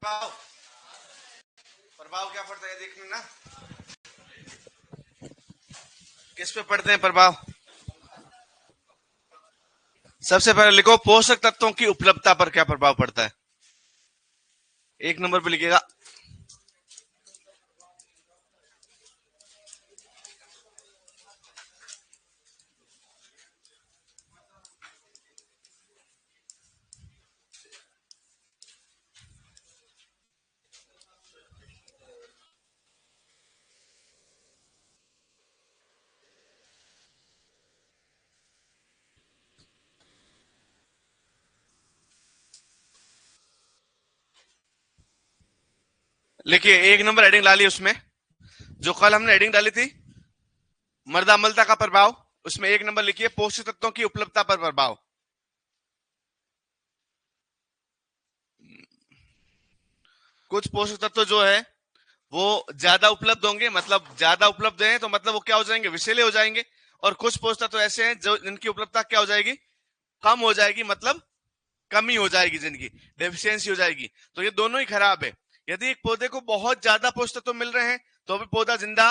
प्रभाव प्रभाव क्या पढ़ते हैं देखने ना, किस पे पढ़ते हैं प्रभाव। सबसे पहले लिखो पोषक तत्वों की उपलब्धता पर क्या प्रभाव पड़ता है। एक नंबर पे लिखिएगा। लिखिए एक नंबर हेडिंग डाली उसमें, जो कल हमने हेडिंग डाली थी मर्दा अम्लता का प्रभाव, उसमें एक नंबर लिखिए पोषक तत्वों की उपलब्धता पर प्रभाव। कुछ पोषक तत्व जो है वो ज्यादा उपलब्ध होंगे, मतलब ज्यादा उपलब्ध हैं तो मतलब वो क्या हो जाएंगे, विषैले हो जाएंगे। और कुछ पोषक तत्व ऐसे हैं जो जिनकी उपलब्धता क्या हो जाएगी, कम हो जाएगी, मतलब कमी हो जाएगी, जिनकी डेफिशिएंसी हो जाएगी। तो ये दोनों ही खराब है। यदि एक पौधे को बहुत ज्यादा पोषक तत्व मिल रहे हैं तो भी पौधा जिंदा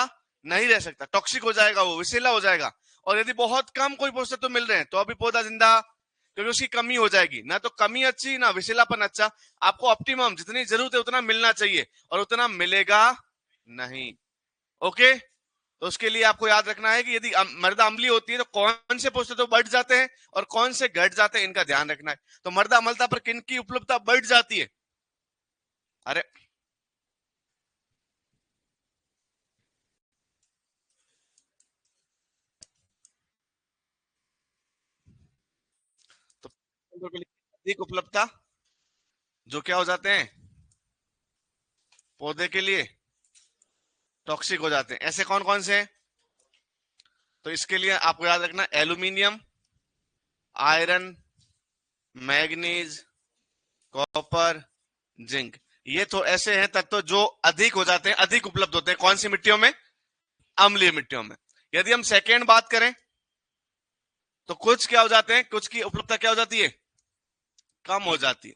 नहीं रह सकता, टॉक्सिक हो जाएगा, वो विषैला हो जाएगा। और यदि बहुत कम कोई पोषक तत्व मिल रहे हैं तो अभी पौधा जिंदा, क्योंकि उसकी कमी हो जाएगी। ना तो कमी अच्छी ना विषैलापन अच्छा। आपको ऑप्टिमम जितनी जरूरत है उतना मिलना चाहिए, और उतना मिलेगा नहीं। ओके, तो उसके लिए आपको याद रखना है कि यदि मृदा अम्लीय होती है तो कौन से पोषक तत्व बढ़ जाते हैं और कौन से घट जाते हैं, इनका ध्यान रखना है। तो मृदा अम्लता पर किन की उपलब्धता बढ़ जाती है। अरे तो अधिक उपलब्धता जो क्या हो जाते हैं, पौधे के लिए टॉक्सिक हो जाते हैं। ऐसे कौन कौन से हैं, तो इसके लिए आपको याद रखना aluminium, iron, manganese, copper, zinc. ये तो ऐसे हैं तत्व जो अधिक हो जाते हैं, अधिक उपलब्ध होते हैं कौन सी मिट्टियों में, अम्लीय मिट्टियों में। यदि हम सेकेंड बात करें तो कुछ क्या हो जाते हैं, कुछ की उपलब्धता क्या हो जाती है, कम हो जाती है।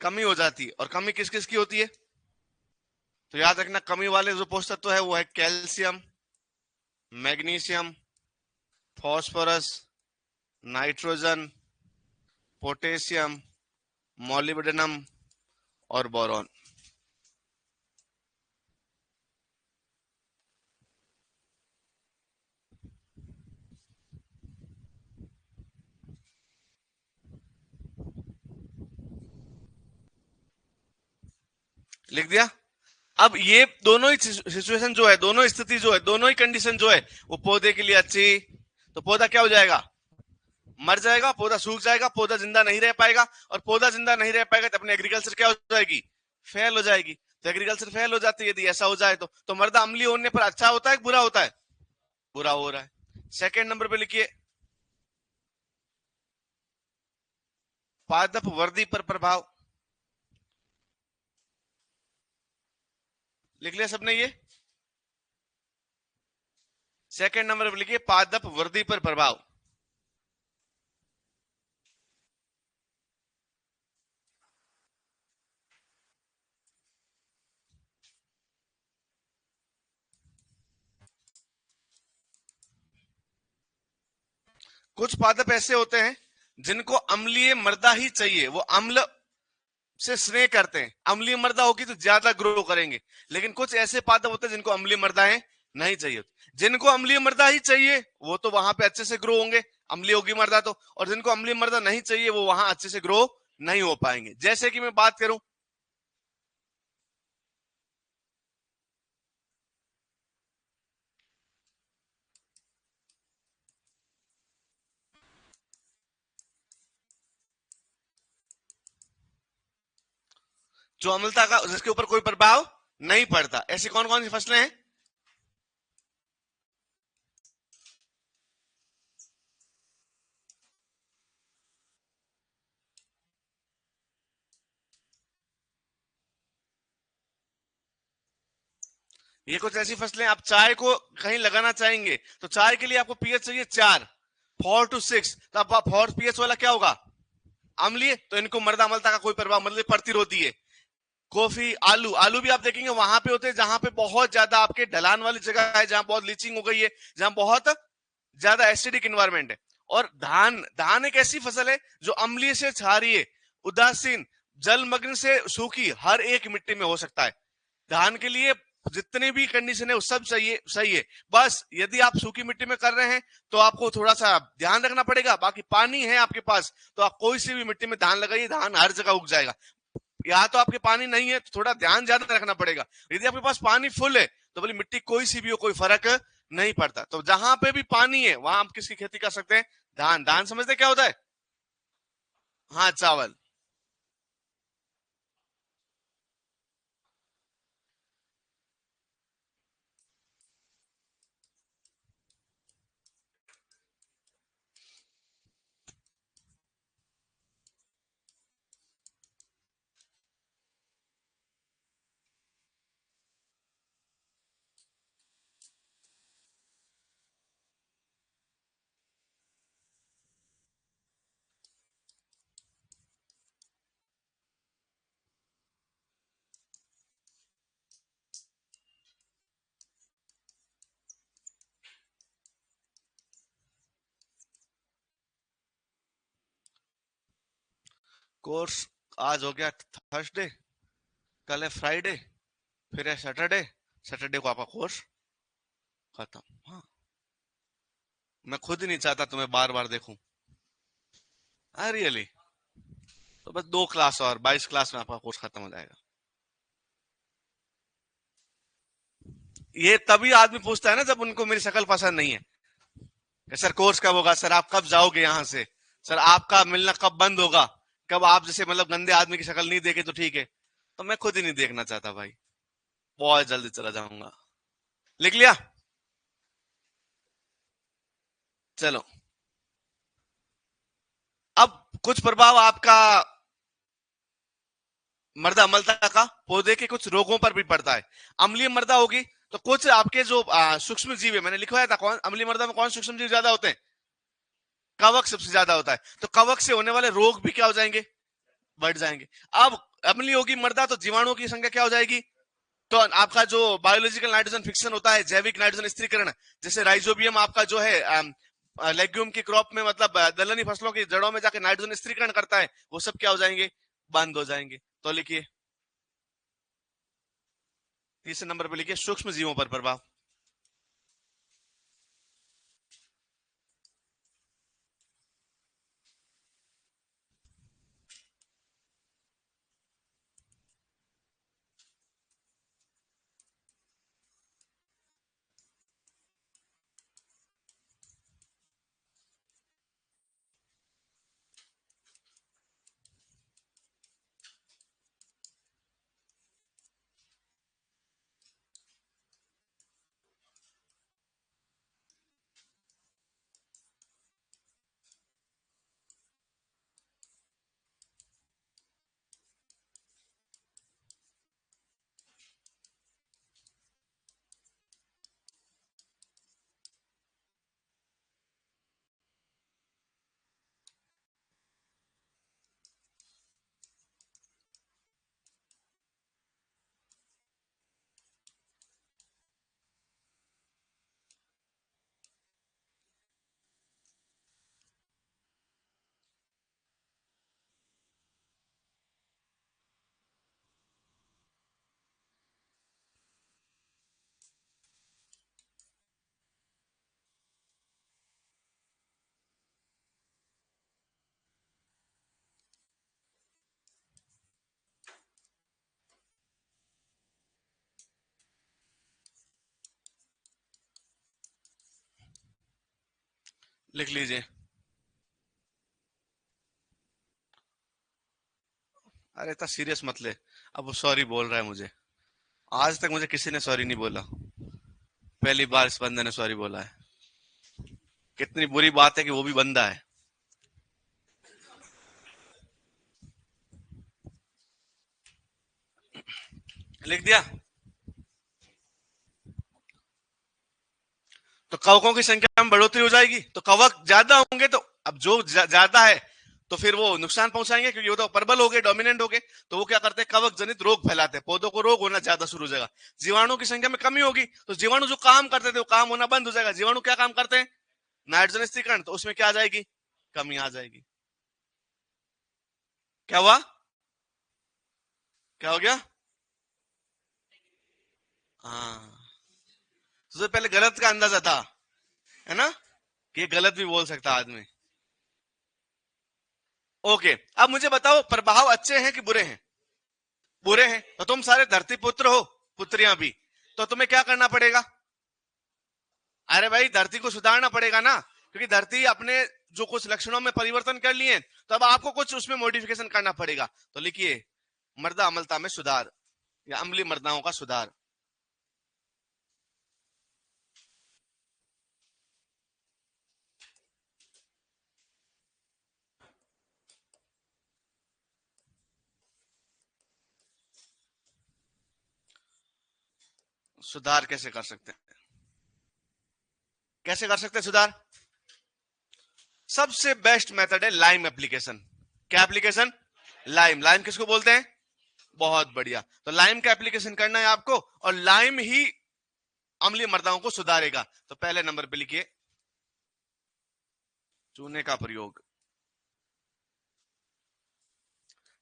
कमी हो जाती है, और कमी किस किस की होती है, तो याद रखना कमी वाले जो पोषक तत्व है वो है calcium, magnesium, phosphorus, nitrogen, potassium, molybdenum और बोरॉन। लिख दिया। अब ये दोनों ही सिचुएशन जो है, दोनों स्थिति जो है, दोनों ही कंडीशन जो है वो पौधे के लिए अच्छी, तो पौधा क्या हो जाएगा, मर जाएगा, पौधा सूख जाएगा, पौधा जिंदा नहीं रह पाएगा। और पौधा जिंदा नहीं रह पाएगा तो अपनी एग्रीकल्चर क्या हो जाएगी, फेल हो जाएगी। तो एग्रीकल्चर फेल हो जाती है यदि ऐसा हो जाए तो मृदा अम्लीय होने पर अच्छा होता है बुरा होता है, बुरा हो रहा है। सेकेंड नंबर पे लिखिए पादप वर्दी पर प्रभाव। लिख लिया सबने ये। सेकेंड नंबर पे लिखिए पादप वर्दी पर प्रभाव। कुछ पादप ऐसे होते हैं जिनको अम्लीय मृदा ही चाहिए, वो अम्ल से स्नेह करते हैं, अम्लीय मृदा होगी तो ज्यादा ग्रो करेंगे। लेकिन कुछ ऐसे पादप होते हैं जिनको अम्लीय मृदाएं नहीं चाहिए। जिनको अम्लीय मृदा ही चाहिए वो तो वहां पे अच्छे से ग्रो होंगे, अम्लीय होगी मृदा तो। और जिनको अम्लीय मृदा नहीं चाहिए वो वहां अच्छे से ग्रो नहीं हो पाएंगे। जैसे कि मैं बात करूं, जो अम्लता का जिसके ऊपर कोई प्रभाव नहीं पड़ता, ऐसी कौन कौन सी फसलें हैं। ये कुछ ऐसी फसलें, आप चाय को कहीं लगाना चाहेंगे तो चाय के लिए आपको पीएच चाहिए 4, 4 to 6, तो अब 4 pH वाला क्या होगा? अम्लीय। तो इनको मृदा अम्लता का कोई प्रभाव मतलब प्रतिरोधी है। कॉफी, आलू, आलू भी आप देखेंगे वहां पे होते हैं जहां पे बहुत ज्यादा आपके ढलान वाली जगह है, जहां बहुत लीचिंग हो गई है, जहां बहुत ज्यादा एसिडिक इन्वायरमेंट है। और धान, धान एक ऐसी फसल है जो अम्लीय से क्षारीय, उदासीन, जलमग्न से सूखी, हर एक मिट्टी में हो सकता है। धान के लिए जितने भी कंडीशन है वो सब सही है। बस यदि आप सूखी मिट्टी में कर रहे हैं तो आपको थोड़ा सा ध्यान रखना पड़ेगा। बाकी पानी है आपके पास तो आप कोई सी भी मिट्टी में धान लगाइए, धान हर जगह उग जाएगा। यहाँ तो आपके पानी नहीं है तो थोड़ा ध्यान ज्यादा रखना पड़ेगा। यदि आपके पास पानी फुल है तो बोली मिट्टी कोई सी भी हो, कोई फर्क नहीं पड़ता। तो जहां पे भी पानी है वहां आप किसकी खेती कर सकते हैं? धान। धान समझते क्या होता है? हाँ, चावल। कोर्स आज हो गया थर्सडे, कल है फ्राइडे, फिर है सैटरडे। सैटरडे को आपका कोर्स खत्म। हाँ, मैं खुद ही नहीं चाहता तुम्हें बार बार देखूं। रियली? तो बस 2 क्लास और 22 क्लास में आपका कोर्स खत्म हो जाएगा। ये तभी आदमी पूछता है ना जब उनको मेरी शक्ल पसंद नहीं है कि सर कोर्स कब होगा, सर आप कब जाओगे यहाँ से, सर आपका मिलना कब बंद होगा, कब आप जैसे मतलब गंदे आदमी की शक्ल नहीं देखे तो ठीक है। तो मैं खुद ही नहीं देखना चाहता भाई, बहुत जल्दी चला जाऊंगा। लिख लिया? चलो, अब कुछ प्रभाव आपका मृदा अम्लता का पौधे के कुछ रोगों पर भी पड़ता है। अम्लीय मृदा होगी तो कुछ आपके जो सूक्ष्म जीव है, मैंने लिखवाया था कौन अम्लीय मृदा में कौन सूक्ष्म जीव ज्यादा होते हैं? कवक सबसे ज्यादा होता है। तो कवक से होने वाले रोग भी क्या हो जाएंगे? बढ़ जाएंगे। अब अम्लीय होगी मृदा तो जीवाणुओं की संख्या क्या हो जाएगी? तो आपका जो बायोलॉजिकल नाइट्रोजन फिक्शन होता है, जैविक नाइट्रोजन स्थिरीकरण, जैसे राइजोबियम आपका जो है लेग्यूम की क्रॉप में मतलब दलहनी फसलों की जड़ों में जाके नाइट्रोजन स्थिरीकरण करता है, वो सब क्या हो जाएंगे? बंद हो जाएंगे। तो लिखिए, तीसरे नंबर पे लिखिए सूक्ष्म जीवों पर प्रभाव। लिख लीजिए। अरे इतना सीरियस मत ले। अब वो सॉरी बोल रहा है मुझे। आज तक मुझे किसी ने सॉरी नहीं बोला, पहली बार इस बंदे ने सॉरी बोला है। कितनी बुरी बात है कि वो भी बंदा है। लिख दिया? तो कवकों की संख्या में बढ़ोतरी हो जाएगी, तो कवक ज्यादा होंगे, तो अब जो ज्यादा है तो फिर वो नुकसान पहुंचाएंगे, क्योंकि वो तो प्रबल हो गए, डोमिनेंट हो गए, तो वो क्या करते हैं, कवक जनित रोग फैलाते हैं, पौधों को रोग होना ज्यादा शुरू हो जाएगा। जीवाणु की संख्या में कमी होगी, तो जीवाणु जो काम करते थे वो काम होना बंद हो जाएगा। जीवाणु क्या काम करते हैं, नाइट्रोजन स्थिरीकरण, तो उसमें क्या आ जाएगी, कमी आ जाएगी। क्या हुआ, क्या हो गया? हाँ, सबसे पहले गलत का अंदाजा था, है ना, कि ये गलत भी बोल सकता आदमी। ओके, अब मुझे बताओ प्रभाव अच्छे हैं कि बुरे हैं? बुरे हैं, तो तुम सारे धरती पुत्र हो, पुत्रियां भी, तो तुम्हें क्या करना पड़ेगा? अरे भाई, धरती को सुधारना पड़ेगा ना, क्योंकि धरती अपने जो कुछ लक्षणों में परिवर्तन कर लिए, तो अब आपको कुछ उसमें मॉडिफिकेशन करना पड़ेगा। तो लिखिए, मर्दा अमलता में सुधार, या अम्लीय मर्दाओं का सुधार। सुधार कैसे कर सकते हैं, कैसे कर सकते हैं सुधार? सबसे बेस्ट मेथड है लाइम एप्लीकेशन। क्या एप्लीकेशन? लाइम। लाइम किसको बोलते हैं? बहुत बढ़िया, तो लाइम का एप्लीकेशन करना है आपको, और लाइम ही अम्लीय मर्दाओं को सुधारेगा। तो पहले नंबर पे लिखिए चूने का प्रयोग,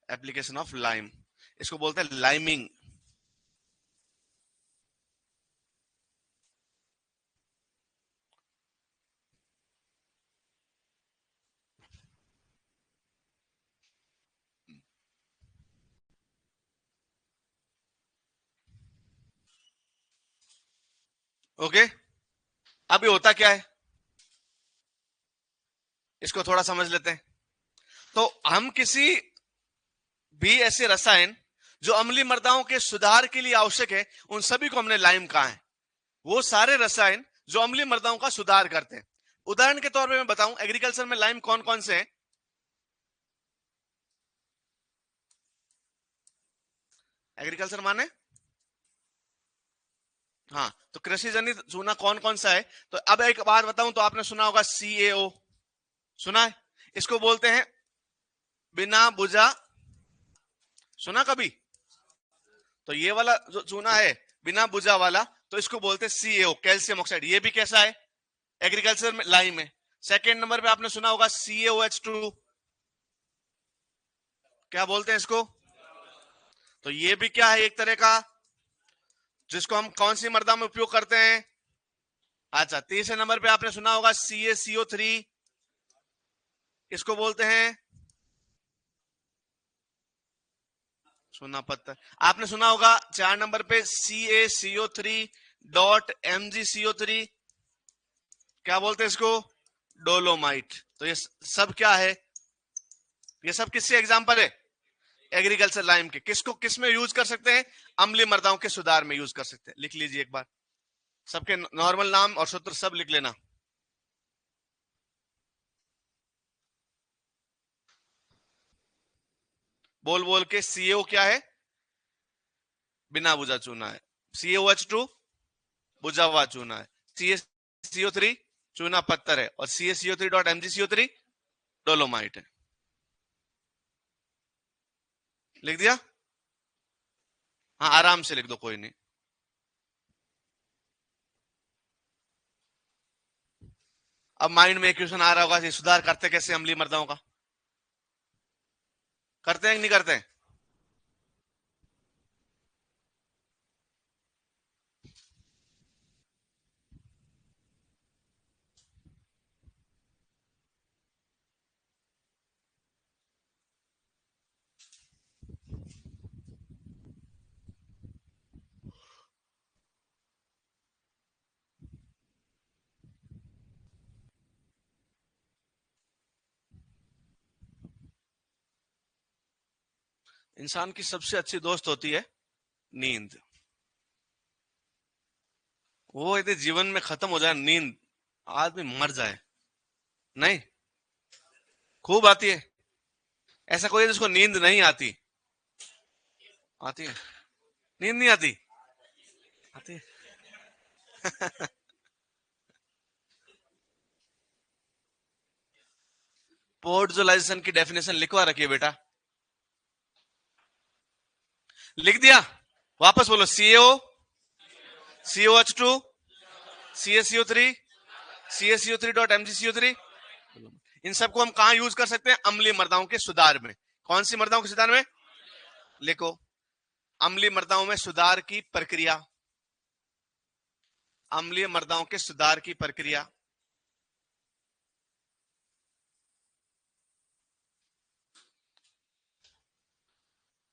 एप्लीकेशन ऑफ लाइम, इसको बोलते हैं लाइमिंग। ओके, अब ये होता क्या है, इसको थोड़ा समझ लेते हैं। तो हम किसी भी ऐसे रसायन जो अम्लीय मर्दाओं के सुधार के लिए आवश्यक है, उन सभी को हमने लाइम कहा है। वो सारे रसायन जो अम्लीय मर्दाओं का सुधार करते हैं। उदाहरण के तौर पे मैं बताऊं, एग्रीकल्चर में लाइम कौन कौन से हैं? एग्रीकल्चर माने, हाँ, तो कृषि जनित चूना कौन कौन सा है? तो अब एक बात बताऊं, तो आपने सुना होगा CaO, सुना है? इसको बोलते हैं बिना बुझा, सुना कभी? तो ये वाला जो चूना है बिना बुझा वाला, तो इसको बोलते हैं CaO, कैल्शियम ऑक्साइड। ये भी कैसा है? एग्रीकल्चर में लाइम है। सेकेंड नंबर पे आपने सुना होगा CaOH2, क्या बोलते हैं इसको? तो ये भी क्या है, एक तरह का, जिसको हम कौन सी मर्दा में उपयोग करते हैं? अच्छा, तीसरे नंबर पे आपने सुना होगा CaCO3, इसको बोलते हैं सोना पत्थर। आपने सुना होगा चार नंबर पे CaCO3.MgCO3, क्या बोलते हैं इसको? डोलोमाइट। तो ये सब क्या है, ये सब किससे एग्जांपल है? एग्रीकल्चर लाइम के। किसको किस में यूज कर सकते हैं? अम्लीय मर्दाओं के सुधार में यूज कर सकते हैं। लिख लीजिए एक बार, सबके नॉर्मल नाम और सूत्र सब लिख लेना। बोल बोल के, CaO क्या है? बिना बुझा चूना है। CaOH2 बुझा हुआ चूना है। CaCO3 चूना पत्थर है, और CaCO3.MgCO3 डोलोमाइट है। लिख दिया? हाँ, आराम से लिख दो, कोई नहीं। अब माइंड में एक क्वेश्चन आ रहा होगा, ये सुधार करते कैसे अम्लीय मर्दाओं का? करते हैं कि नहीं करते हैं? इंसान की सबसे अच्छी दोस्त होती है नींद। वो यदि जीवन में खत्म हो जाए नींद, आदमी मर जाए। नहीं, खूब आती है। ऐसा कोई है जिसको नींद नहीं आती? आती है। नींद नहीं आती? आती है। पोर्टजोलाइजेशन की डेफिनेशन लिखवा रखिए बेटा। लिख दिया? वापस बोलो। CAO, COH2, CaCO3, CaCO3.MgCO3। इन सबको हम कहां यूज कर सकते हैं? अम्लीय मृदाओं के सुधार में। कौन सी मृदाओं के सुधार में? लिखो, अम्लीय मृदाओं में सुधार की प्रक्रिया। अम्लीय मृदाओं के सुधार की प्रक्रिया।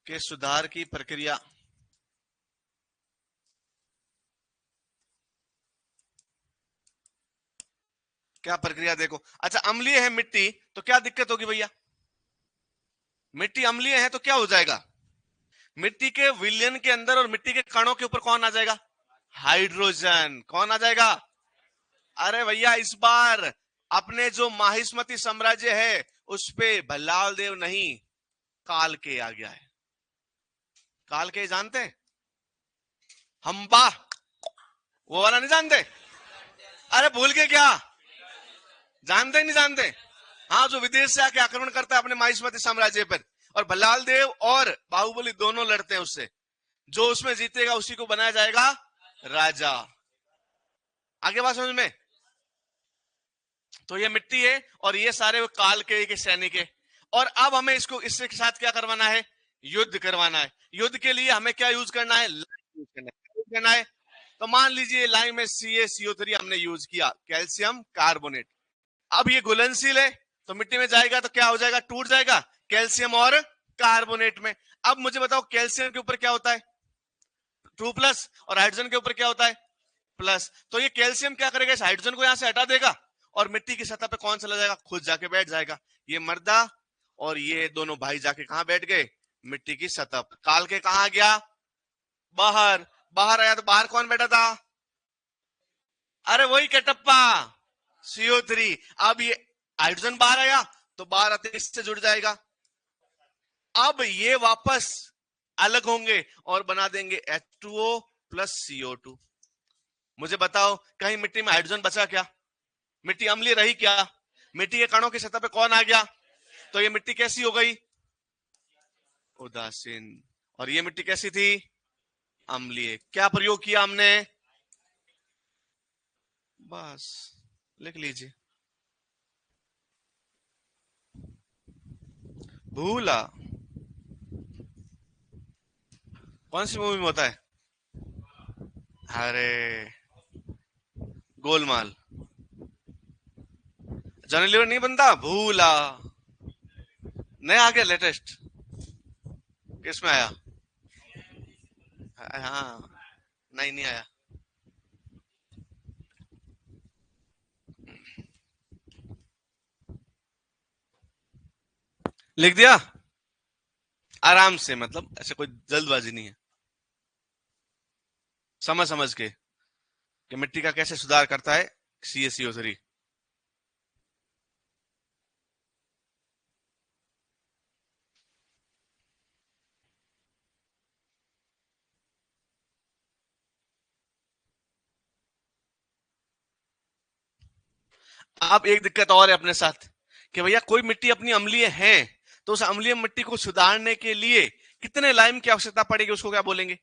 के सुधार की प्रक्रिया। क्या प्रक्रिया? देखो, अच्छा अम्लीय है मिट्टी तो क्या दिक्कत होगी भैया? मिट्टी अम्लीय है तो क्या हो जाएगा? मिट्टी के विलयन के अंदर और मिट्टी के कणों के ऊपर कौन आ जाएगा? हाइड्रोजन। कौन आ जाएगा? अरे भैया, इस बार अपने जो माहिष्मती साम्राज्य है उस पे भल्लाल देव नहीं, काल के आ गया है। काल के जानते हैं? हम्बा, वो वाला नहीं जानते? अरे भूल के क्या? जानते नहीं जानते? हाँ, जो विदेश से आके आक्रमण करता है अपने माहिष्मती साम्राज्य पर, और भल्लाल देव और बाहुबली दोनों लड़ते हैं उससे। जो उसमें जीतेगा उसी को बनाया जाएगा राजा। आगे बात समझ में? तो ये मिट्टी है और ये सारे वो काल के सैनिक है। और अब हमें इसको इसके साथ क्या करवाना है? युद्ध करवाना है। युद्ध के लिए हमें क्या यूज करना है? लाइम यूज करना है। यूज करना है तो मान लीजिए लाइम में CaCO3 हमने यूज किया, कैल्शियम कार्बोनेट। अब ये घुलनशील है तो मिट्टी में जाएगा तो क्या हो जाएगा? टूट जाएगा कैल्शियम और कार्बोनेट में। अब मुझे बताओ, कैल्शियम के ऊपर क्या होता है? 2+ और हाइड्रोजन के ऊपर क्या होता है? प्लस। तो ये कैल्शियम क्या करेगा? इस हाइड्रोजन को यहां से हटा देगा और मिट्टी की सतह पे कौन चला जाएगा? खुद जाके बैठ जाएगा। ये मर्दा और ये दोनों भाई जाके कहां बैठ गए? मिट्टी की सतह पर। काल के कहां गया? बाहर। बाहर आया तो बाहर कौन बैठा था? अरे वही कटप्पा, CO3। अब ये हाइड्रोजन बाहर आया तो बाहर आते इससे जुड़ जाएगा। अब ये वापस अलग होंगे और बना देंगे H2O प्लस CO2। मुझे बताओ, कहीं मिट्टी में हाइड्रोजन बचा क्या? मिट्टी अम्लीय रही क्या? मिट्टी के कणों की सतह पे कौन आ गया? तो ये मिट्टी कैसी हो गई? उदासीन। और ये मिट्टी कैसी थी? अम्लीय। क्या प्रयोग किया हमने? बस लिख लीजिए, भूला। कौन सी मूवी में होता है? अरे गोलमाल। जॉनी लीवर नहीं बनता? भूला। नया आ गया लेटेस्ट। किसमें आया? हाँ, नहीं नहीं आया। लिख दिया आराम से, मतलब ऐसे कोई जल्दबाजी नहीं है। समझ समझ के कि मिट्टी का कैसे सुधार करता है CaCO3। अब एक दिक्कत और है अपने साथ कि भैया कोई मिट्टी अपनी अम्लीय है तो उस अम्लीय मिट्टी को सुधारने के लिए कितने लाइम की आवश्यकता पड़ेगी? उसको क्या बोलेंगे?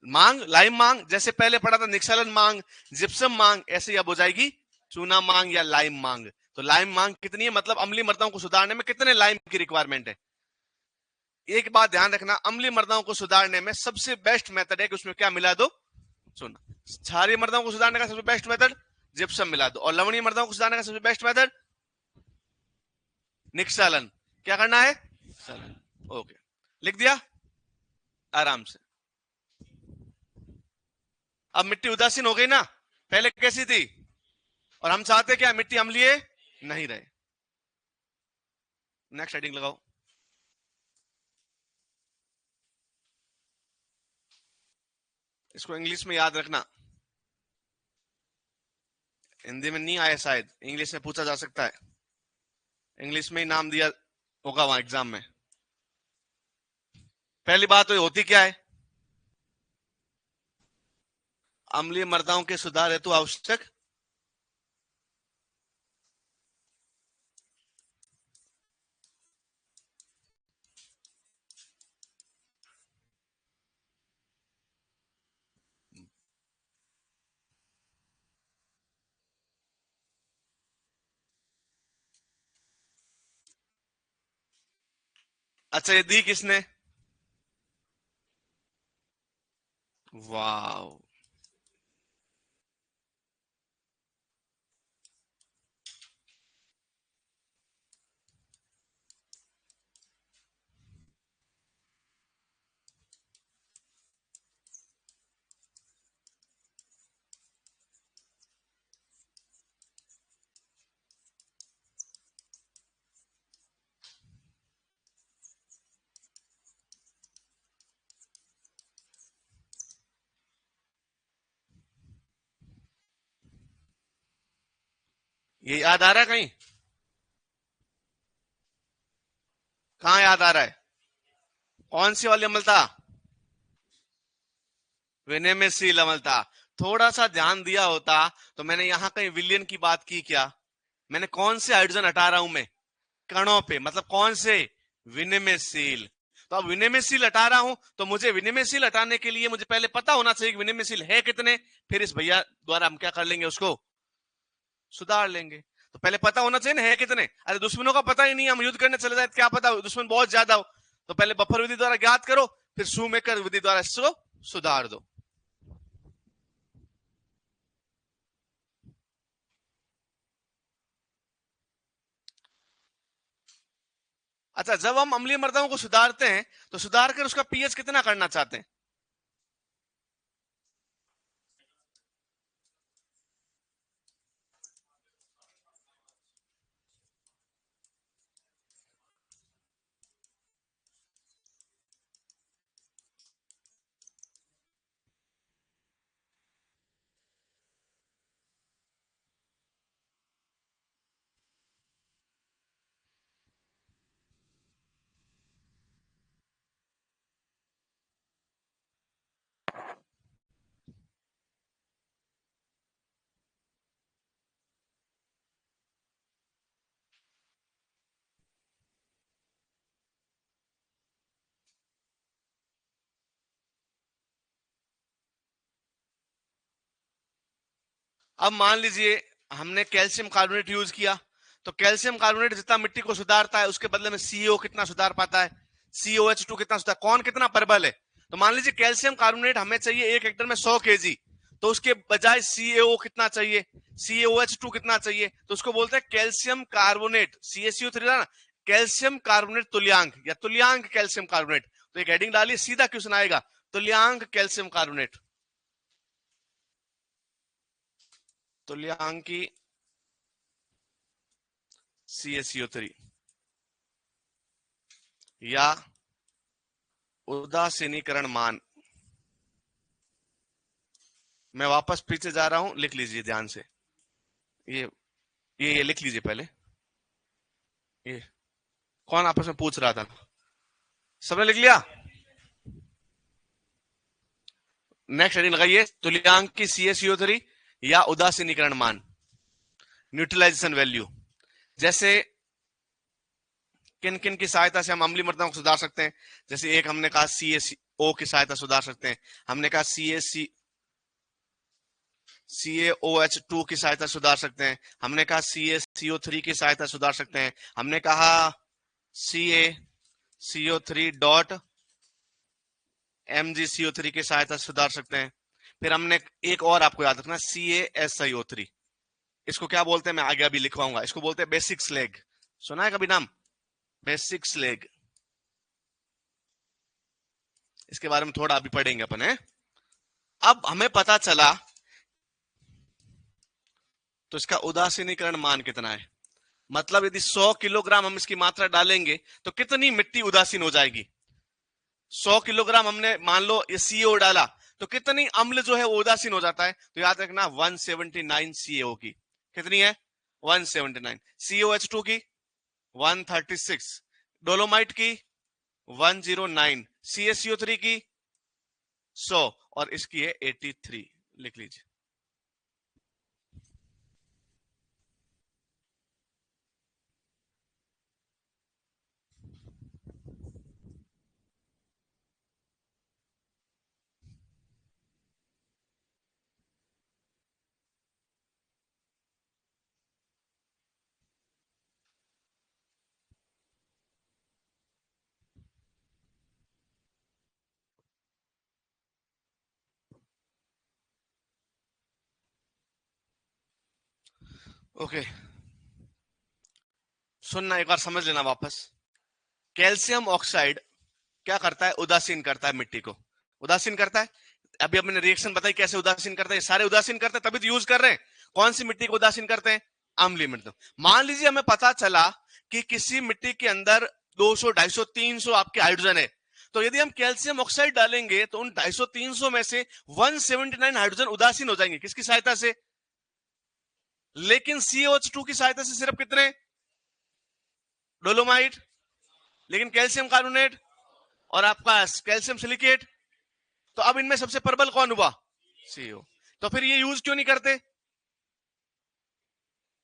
मांग, लाइम मांग। जैसे पहले पढ़ा था निक्सलन मांग, जिप्सम मांग, ऐसे अब हो जाएगी चूना मांग या लाइम मांग। तो लाइम मांग कितनी है? मतलब अम्लीय मृदाओं को सुधारने में कितने लाइम की रिक्वायरमेंट है? एक बात ध्यान रखना, अम्लीय मृदाओं को सुधारने में सबसे बेस्ट मेथड है कि उसमें क्या मिला दो? सुना, क्षारीय मृदाओं को सुधारने का सबसे बेस्ट मेथड जिप्सम मिला दो, और लवणीय मृदाओं को सुधारने का सबसे बेस्ट मेथड निक्सलन। क्या करना है? ओके, लिख दिया आराम से। अब मिट्टी उदासीन हो गई ना? पहले कैसी थी? और हम चाहते क्या? मिट्टी अम्लीय नहीं रहे। नेक्स्ट हेडिंग लगाओ। इसको इंग्लिश में याद रखना, हिंदी में नहीं आया शायद, इंग्लिश में पूछा जा सकता है। इंग्लिश में ही नाम दिया होगा वहां एग्जाम में। पहली बात तो होती क्या है? अम्लीय मृदाओं के सुधार हेतु आवश्यक अच्छा, ये दी किसने? वाह। ये याद आ रहा है कहीं? कहाँ याद आ रहा है? कौन सी वाली अम्लता? विनिमयशील अम्लता। थोड़ा सा ध्यान दिया होता तो मैंने यहां कहीं विलियन की बात की क्या? मैंने कौन से हाइड्रोजन हटा रहा हूं मैं? कणों पे, मतलब कौन से? विनिमयशील। तो अब विनिमयशील हटा रहा हूं तो मुझे विनिमयशील हटाने के लिए मुझे पहले पता होना चाहिए कि विनिमयशील है कितने। फिर इस भैया द्वारा हम क्या कर लेंगे, उसको सुधार लेंगे। तो पहले पता होना चाहिए ना है कितने। अरे दुश्मनों का पता ही नहीं, हम युद्ध करने चले जाए, क्या पता दुश्मन बहुत ज्यादा हो। तो पहले बफर विधि द्वारा ज्ञात करो, फिर शूमेकर विधि द्वारा इसको सुधार दो। अच्छा, जब हम अम्लीय मृदाओं को सुधारते हैं तो सुधार कर उसका पीएच कितना करना चाहते हैं? अब मान लीजिए हमने कैल्शियम कार्बोनेट यूज किया, तो कैल्शियम कार्बोनेट जितना मिट्टी को सुधारता है उसके बदले में सीओ कितना सुधार पाता है? COH2 कितना सुधार, कौन कितना प्रबल है? तो मान लीजिए कैल्शियम कार्बोनेट हमें चाहिए 1 हेक्टर में 100 kg, तो उसके बजाय सीएओ कितना चाहिए, COH2 कितना चाहिए, तो उसको बोलते हैं कैल्शियम कार्बोनेट, CaCO3 ना, कैल्शियम कार्बोनेट तुल्यांक या तुल्यांक कैल्शियम कार्बोनेट। तो एक हेडिंग डालिए, सीधा क्वेश्चन आएगा, तुल्यांक कैल्शियम कार्बोनेट। तुल्यांकी CaCO3 या उदासीनीकरण मान। मैं वापस पीछे जा रहा हूं, लिख लीजिए ध्यान से। ये ये लिख लीजिए पहले। ये कौन आपस में पूछ रहा था? सबने लिख लिया? नेक्स्ट हेडिंग लगाइए, तुल्यांक की CaCO3 या उदासीनीकरण मान, न्यूट्रलाइजेशन वैल्यू। जैसे किन किन की सहायता से हम अम्लीय मृदाओं को सुधार सकते हैं? जैसे एक हमने कहा CaO की सहायता सुधार सकते हैं, हमने कहा CaOH2 की सहायता सुधार सकते हैं, हमने कहा CaCO3 की सहायता सुधार सकते हैं, हमने कहा CaCO3 की सहायता सुधार सकते हैं। फिर हमने एक और आपको याद रखना, CaSiO3। इसको क्या बोलते हैं मैं आगे अभी लिखवाऊंगा, इसको बोलते हैं बेसिक स्लैग। सुना है कभी नाम? Basic slag. इसके बारे में थोड़ा अभी पढ़ेंगे अपन है। अब हमें पता चला तो इसका उदासीनीकरण मान कितना है, मतलब यदि 100 किलोग्राम हम इसकी मात्रा डालेंगे तो कितनी मिट्टी उदासीन हो जाएगी? 100 किलोग्राम हमने मान लो ये सीओ डाला, तो कितनी अम्ल जो है वो उदासीन हो जाता है? तो याद रखना 179 सीओ की। कितनी है? 179। COH2 की 136, डोलोमाइट की 109, CaCO3 की 100 और इसकी है 83। लिख लीजिए। ओके, सुनना एक बार, समझ लेना वापस। कैल्शियम ऑक्साइड क्या करता है? उदासीन करता है मिट्टी को, उदासीन करता है। अभी अपने रिएक्शन बताई कैसे उदासीन करता है, सारे उदासीन करते हैं तभी तो यूज कर रहे हैं। कौन सी मिट्टी को उदासीन करते हैं? अम्लीय मिट्टी। मान लीजिए हमें पता चला कि किसी मिट्टी के अंदर 200, 250, 300 आपके हाइड्रोजन है, तो यदि हम कैल्शियम ऑक्साइड डालेंगे तो उन 250, 300 में से 179 हाइड्रोजन उदासीन हो जाएंगे। किसकी सहायता से? लेकिन CH2 की सहायता से सिर्फ कितने? डोलोमाइट, लेकिन कैल्शियम कार्बोनेट और आपका कैल्शियम सिलिकेट, तो अब इनमें सबसे प्रबल कौन हुआ? CO। तो फिर ये यूज क्यों नहीं करते?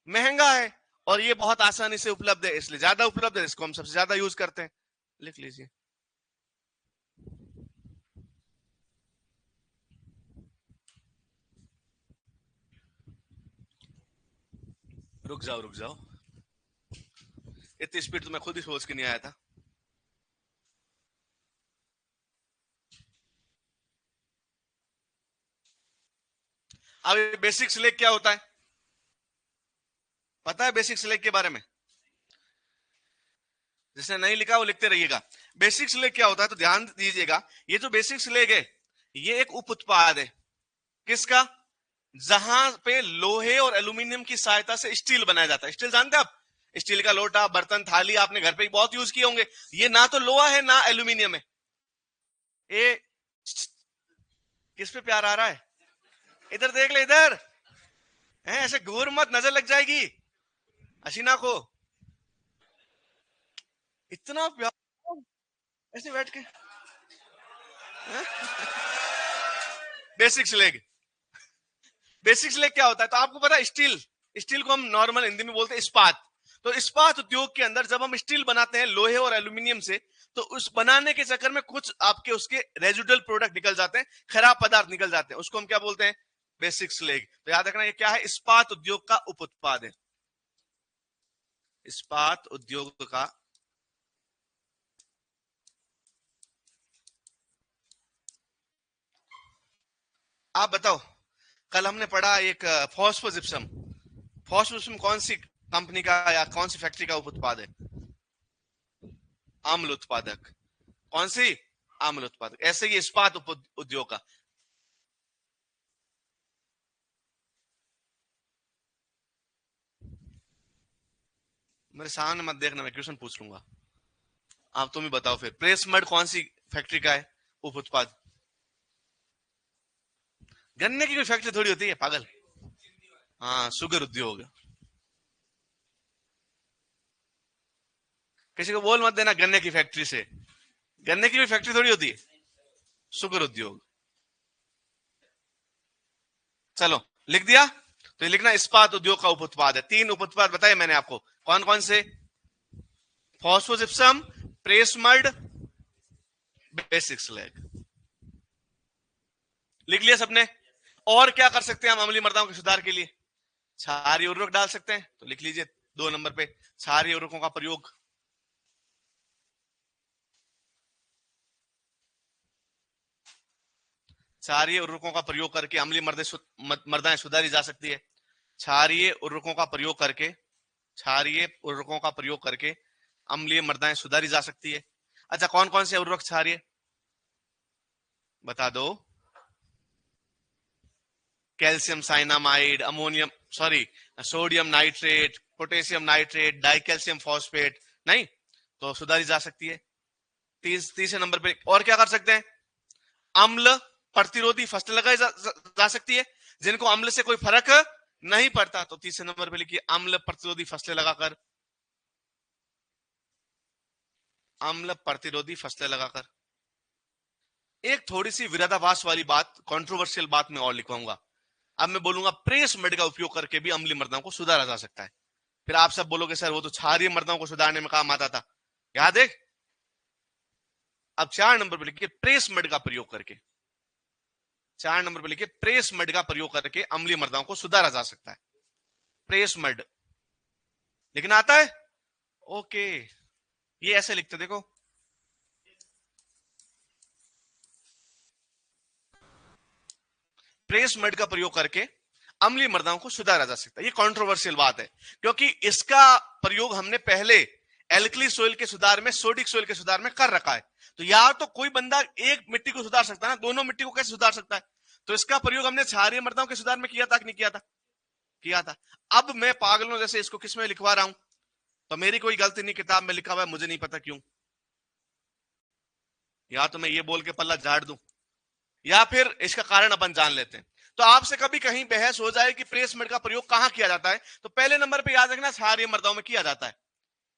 महंगा है और ये बहुत आसानी से उपलब्ध है, इसलिए ज्यादा उपलब्ध है, इसको हम सबसे ज्यादा यूज करते हैं। लिख लीजिए। रुक जाओ रुक जाओ, इतनी स्पीड तो मैं खुद ही सोच के नहीं आया था। अब बेसिक स्लेग क्या होता है? पता है बेसिक स्लेग के बारे में? जिसने नहीं लिखा वो लिखते रहिएगा। बेसिक स्लेग क्या होता है तो ध्यान दीजिएगा। ये जो बेसिक स्लेग है ये एक उप उत्पाद है। किसका? जहां पे लोहे और एल्यूमिनियम की सहायता से स्टील बनाया जाता है। स्टील जानते हैं आप? स्टील का लोटा, बर्तन, थाली आपने घर पे बहुत यूज किए होंगे। ये ना तो लोहा है ना एल्यूमिनियम है। ये किस पे प्यार आ रहा है? इधर देख ले, इधर है, ऐसे घूर मत, नजर लग जाएगी हसीना को। इतना प्यार ऐसे बैठ के। बेसिक स्लेग, बेसिक स्लेग क्या होता है तो आपको पता है? स्टील, स्टील को हम नॉर्मल हिंदी में बोलते हैं इस्पात। तो इस्पात उद्योग के अंदर जब हम स्टील बनाते हैं लोहे और एल्यूमिनियम से, तो उस बनाने के चक्कर में कुछ आपके उसके रेजिडुअल प्रोडक्ट निकल जाते हैं, खराब पदार्थ निकल जाते हैं, उसको हम क्या बोलते हैं? Basic slag. तो याद रखना ये क्या है? इस्पात उद्योग का उप उत्पाद है। इस्पात उद्योग का आप बताओ, कल हमने पढ़ा एक फॉस्फोजिप्सम। फॉस्फोजिप्सम कौन सी कंपनी का या कौन सी फैक्ट्री का उप उत्पाद है? आम्ल उत्पादक। कौन सी? आम्ल उत्पादक। ऐसे ही इस्पात उद्योग का। मेरे सामने मत देखना, मैं क्वेश्चन पूछ लूंगा। आप तुम ही बताओ फिर, प्रेस मड कौन सी फैक्ट्री का है उप उत्पाद? गन्ने की कोई फैक्ट्री थोड़ी होती है पागल। हाँ, शुगर उद्योग। किसी को बोल मत देना गन्ने की फैक्ट्री से, गन्ने की कोई फैक्ट्री थोड़ी होती है, शुगर उद्योग। चलो, लिख दिया? तो ये लिखना इस्पात उद्योग का उप उत्पाद है। 3 उप उत्पाद बताए मैंने आपको, कौन कौन से? Phosphogypsum, press mud, basic slag. लिख लिया सबने? और क्या कर सकते हैं हम अम्लीय मृदाओं के सुधार के लिए? क्षारीय उर्वरक डाल सकते हैं, तो लिख लीजिए 2 नंबर पे क्षारीय उर्वरकों का प्रयोग। क्षारीय उर्वरकों का प्रयोग करके अम्लीय मृदाएं सुधारी जा सकती है। क्षारीय उर्वरकों का प्रयोग करके, क्षारीय उर्वरकों का प्रयोग करके अम्लीय मृदाएं सुधारी जा सकती है। अच्छा, कौन कौन से उर्वरक क्षारीय बता दो? Calcium cyanamide, ammonium, sorry, sodium nitrate, potassium nitrate, dicalcium phosphate. नहीं तो सुधारी जा सकती है। तीसरे नंबर पे और क्या कर सकते हैं? अम्ल प्रतिरोधी फसलें लगाई जा सकती है, जिनको अम्ल से कोई फर्क नहीं पड़ता। तो तीसरे नंबर पे लिखिए अम्ल प्रतिरोधी फसलें लगाकर, अम्ल प्रतिरोधी फसलें लगाकर। एक थोड़ी सी विरोधाभास वाली बात, कंट्रोवर्शियल बात मैं और लिखवाऊंगा। अब मैं बोलूंगा प्रेस मेड का उपयोग करके भी अम्लीय मृदाओं को सुधारा जा सकता है। फिर आप सब बोलोगे सर वो तो क्षारीय मृदाओं को सुधारने में काम आता था, याद है? अब 4 नंबर पर लिखिए प्रेस मेड का प्रयोग करके, 4 नंबर पर लिखिए प्रेस मड का प्रयोग करके अम्लीय मृदाओं को सुधारा जा सकता है। प्रेस मड लिखना आता है? ओके, ये ऐसे लिखते देखो, प्रेस मड का प्रयोग करके अम्लीय मृदाओं को सुधारा जा सकता है। ये कंट्रोवर्शियल बात है, क्योंकि इसका प्रयोग हमने पहले एल्कली सोइल के सुधार में, सोडिक सोइल के सुधार में कर रखा है। तो या तो कोई बंदा एक मिट्टी को सुधार सकता है ना, दोनों मिट्टी को कैसे सुधार सकता है? तो इसका प्रयोग हमने क्षारीय मृदाओं के सुधार में किया था कि नहीं किया था? किया था। अब मैं पागलों जैसे इसको किसमें लिखवा रहा हूं? तो मेरी कोई गलती नहीं, किताब में लिखा हुआ है, मुझे नहीं पता क्यों। या तो मैं ये बोल के पल्ला झाड़ दूं, या फिर इसका कारण अपन जान लेते हैं। तो आपसे कभी कहीं बहस हो जाए कि प्रेस मेड का प्रयोग कहां किया जाता है, तो पहले नंबर पे याद रखना क्षारीय मृदाओं में किया जाता है।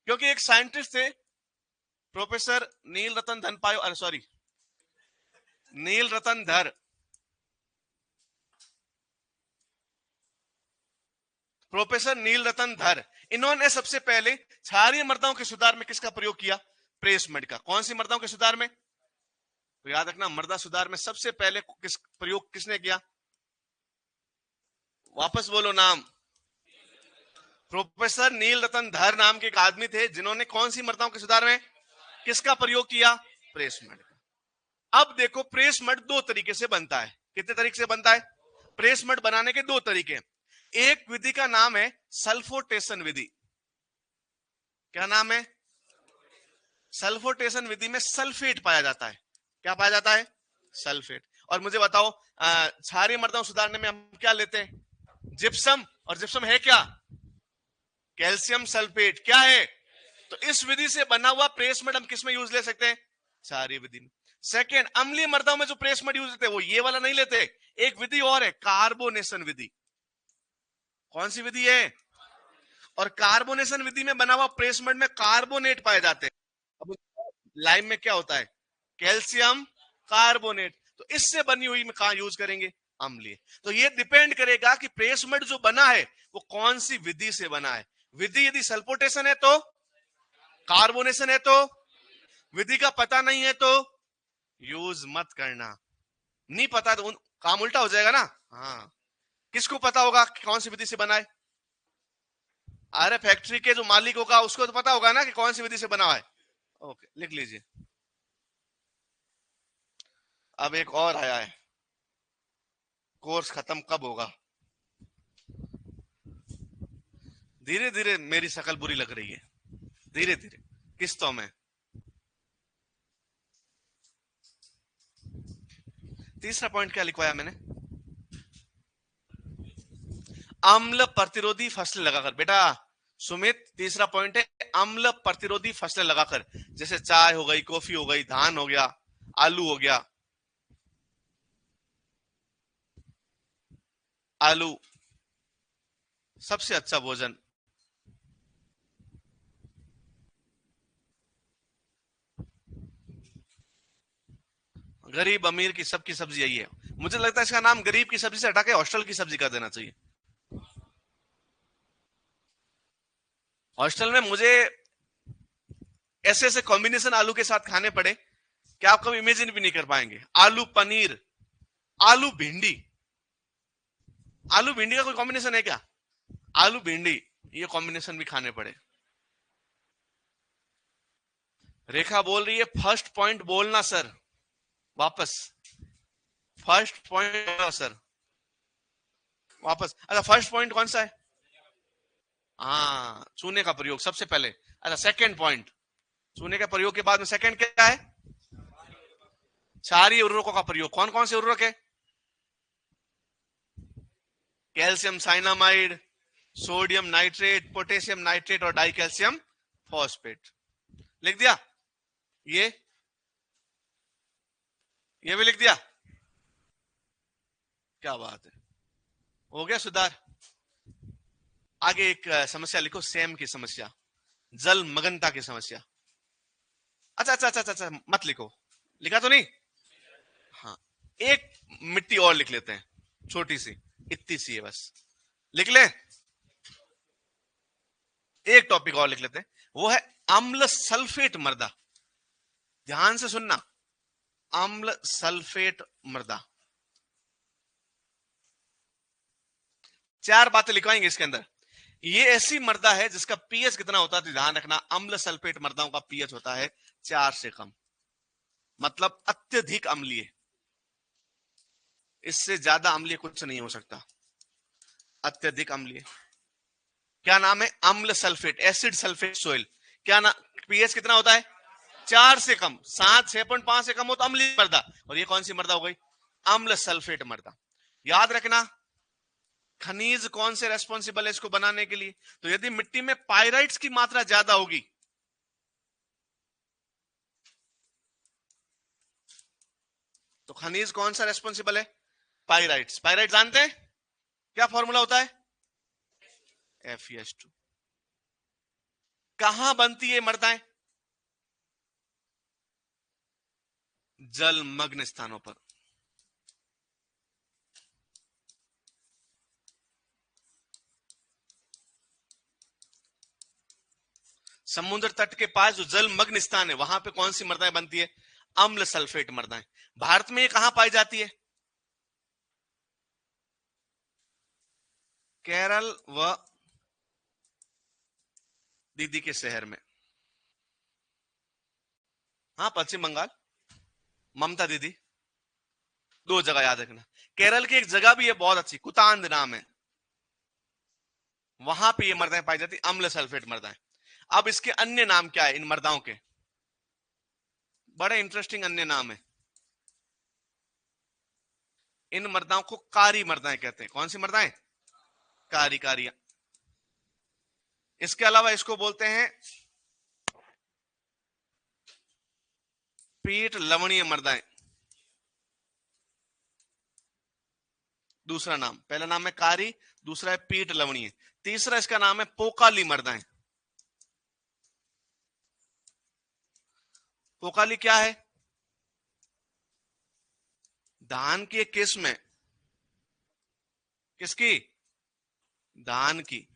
क्योंकि एक साइंटिस्ट थे प्रोफेसर नील रतन धनपायो, सॉरी नील रतन धर, प्रोफेसर नील रतन धर, इन्होंने सबसे पहले क्षारीय मृदाओं के सुधार में किसका प्रयोग किया? प्रेस मेड का। कौन सी मृदाओं के सुधार में? तो याद रखना, मृदा सुधार में सबसे पहले प्रयोग किसने किया? वापस बोलो नाम। प्रोफेसर नील रतन धर नाम के एक आदमी थे, जिन्होंने कौन सी मृदाओं के सुधार में किसका प्रयोग किया? प्रेस मड का। अब देखो, प्रेस मड दो तरीके से बनता है। कितने तरीके से बनता है? प्रेस मड बनाने के दो तरीके। एक विधि का नाम है सल्फोटेशन विधि। क्या नाम है? सल्फोटेशन विधि में सल्फेट पाया जाता है। क्या पाया जाता है? सल्फेट। और मुझे बताओ, क्षारीय मृदाओं सुधारने में हम क्या लेते हैं? जिप्सम। और जिप्सम है क्या? Calcium sulphate. क्या है? तो इस विधि से बना हुआ प्रेस मड हम किस में यूज ले सकते हैं? क्षारीय विधि में। सेकेंड, अम्लीय मृदाओं में जो प्रेस मड यूज लेते हैं वो ये वाला नहीं लेते। एक विधि और है, कार्बोनेशन विधि। कौन सी विधि है? और कार्बोनेशन विधि में बना हुआ प्रेस मड में कार्बोनेट पाए जाते हैं। अब लाइम में क्या होता है? Calcium carbonate. तो इससे बनी हुई में कहां यूज करेंगे? अम्लीय। तो ये डिपेंड करेगा कि प्रेस मड जो बना है वो कौन सी विधि से बना है। विधि यदि सल्फोटेशन है तो, कार्बोनेशन है तो, विधि का पता नहीं है तो यूज मत करना। नहीं पता तो काम उल्टा हो जाएगा ना। हाँ, किसको पता होगा कि कौन सी विधि से बना है? अरे फैक्ट्री के जो मालिक होगा उसको तो पता होगा ना कि कौन सी विधि से बना है। ओके, लिख लीजिए। अब एक और आया है, कोर्स खत्म कब होगा? धीरे धीरे मेरी शक्ल बुरी लग रही है, धीरे धीरे किस्तों में। तीसरा पॉइंट क्या लिखवाया मैंने? अम्ल प्रतिरोधी फसलें लगाकर। बेटा सुमित, तीसरा पॉइंट है अम्ल प्रतिरोधी फसलें लगाकर। जैसे चाय हो गई, कॉफी हो गई, धान हो गया, आलू हो गया। आलू सबसे अच्छा भोजन। गरीब अमीर की सबकी सब्जी यही है। मुझे लगता है इसका नाम गरीब की सब्जी से हटा के हॉस्टल की सब्जी कर देना चाहिए। हॉस्टल में मुझे ऐसे ऐसे कॉम्बिनेशन आलू के साथ खाने पड़े कि आप कभी इमेजिन भी नहीं कर पाएंगे। आलू पनीर, आलू भिंडी। आलू भिंडी का कोई कॉम्बिनेशन है क्या? आलू भिंडी, ये कॉम्बिनेशन भी खाने पड़े। रेखा बोल रही है फर्स्ट पॉइंट बोलना सर, वापस फर्स्ट पॉइंट सर, वापस। अच्छा, फर्स्ट पॉइंट कौन सा है? हाँ, चूने का प्रयोग सबसे पहले। अच्छा, सेकंड पॉइंट, चूने के प्रयोग के बाद में सेकंड क्या है? क्षारीय उर्वरकों का प्रयोग। कौन कौन से उर्वरक है? Calcium cyanamide, sodium nitrate, potassium nitrate और डाई कैल्शियम फॉस्फेट। लिख दिया? ये भी लिख दिया? क्या बात है, हो गया सुधार। आगे एक समस्या लिखो, सेम की समस्या, जल मगनता की समस्या। अच्छा अच्छा अच्छा अच्छा, मत लिखो, लिखा तो नहीं? हाँ, एक मिट्टी और लिख लेते हैं, छोटी सी, इतनी सी है बस, लिख ले। एक टॉपिक और लिख लेते हैं, वो है अम्ल सल्फेट मृदा। ध्यान से सुनना, अम्ल सल्फेट मृदा। चार बातें लिखवाएंगे इसके अंदर। ये ऐसी मृदा है जिसका पीएच कितना होता है, तो ध्यान रखना, अम्ल सल्फेट मृदाओं का पीएच होता है 4 से कम, मतलब अत्यधिक अम्लीय। इससे ज्यादा अम्लीय कुछ नहीं हो सकता। अत्यधिक अम्लीय। क्या नाम है? अम्ल सल्फेट, एसिड सल्फेट सोइल। क्या नाम? पीएच कितना होता है? 4 से कम। 7, 6.5 से कम हो तो अम्लीय मृदा, और ये कौन सी मृदा हो गई? अम्ल सल्फेट मृदा। याद रखना खनिज कौन से रेस्पॉन्सिबल है इसको बनाने के लिए। तो यदि मिट्टी में पाइराइट्स की मात्रा ज्यादा होगी तो खनिज कौन सा रेस्पॉन्सिबल है? पाइराइट्स। पाइराइट जानते हैं क्या फॉर्मूला होता है? FeS2। कहां बनती है मृदाएं? जलमग्न स्थानों पर। समुद्र तट के पास जो जलमग्न स्थान है वहां पे कौन सी मृदाएं बनती है? अम्ल सल्फेट मृदाएं। भारत में ये कहां पाई जाती है? केरल व दीदी के शहर में। हाँ, पश्चिम बंगाल, ममता दीदी। 2 जगह याद रखना। केरल की एक जगह भी है बहुत अच्छी, कुतांद नाम है, वहां पे ये मृदाएं पाई जाती, अम्ल सल्फेट मृदाएं। अब इसके अन्य नाम क्या है इन मृदाओं के? बड़े इंटरेस्टिंग अन्य नाम है। इन मृदाओं को कारी मृदाएं कहते हैं। कौन सी मृदाएं? कारी, कारिया। इसके अलावा इसको बोलते हैं पीट लवणीय मृदाएं। दूसरा नाम, पहला नाम है कारी, दूसरा है पीट लवणीय, तीसरा इसका नाम है पोकाली मृदाएं। पोकाली क्या है? धान की एक किस्म है। किसकी? धान की।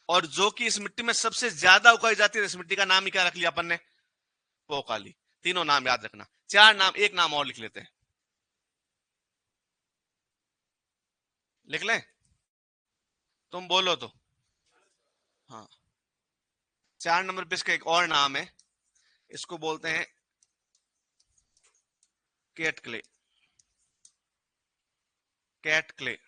और जो कि इस मिट्टी में सबसे ज्यादा उगाई जाती है, इस मिट्टी का नाम ही क्या रख लिया अपन ने? पोकाली। तीनों नाम याद रखना। 4 नाम, एक नाम और लिख लेते हैं। लिख लें? तुम बोलो तो। हाँ, 4 नंबर पे इसका एक और नाम है, इसको बोलते हैं कैट क्ले। Cat clay.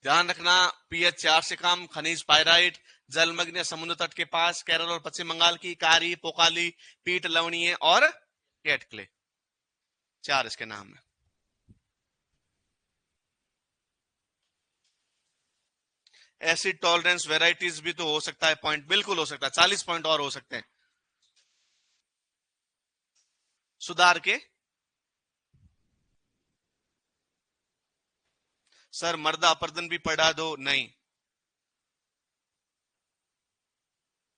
ध्यान रखना, पीएच 4 से कम, खनिज पायराइट, जलमग्न समुद्र तट के पास, केरल और पश्चिम बंगाल की, कारी, पोकाली, पीट लवणीय और कैट क्ले। 4 इसके नाम है। एसिड टॉलरेंस वेराइटीज भी तो हो सकता है पॉइंट, बिल्कुल हो सकता है, 40 पॉइंट और हो सकते हैं। सुधार के सर मर्दा अपर्दन भी पढ़ा दो। नहीं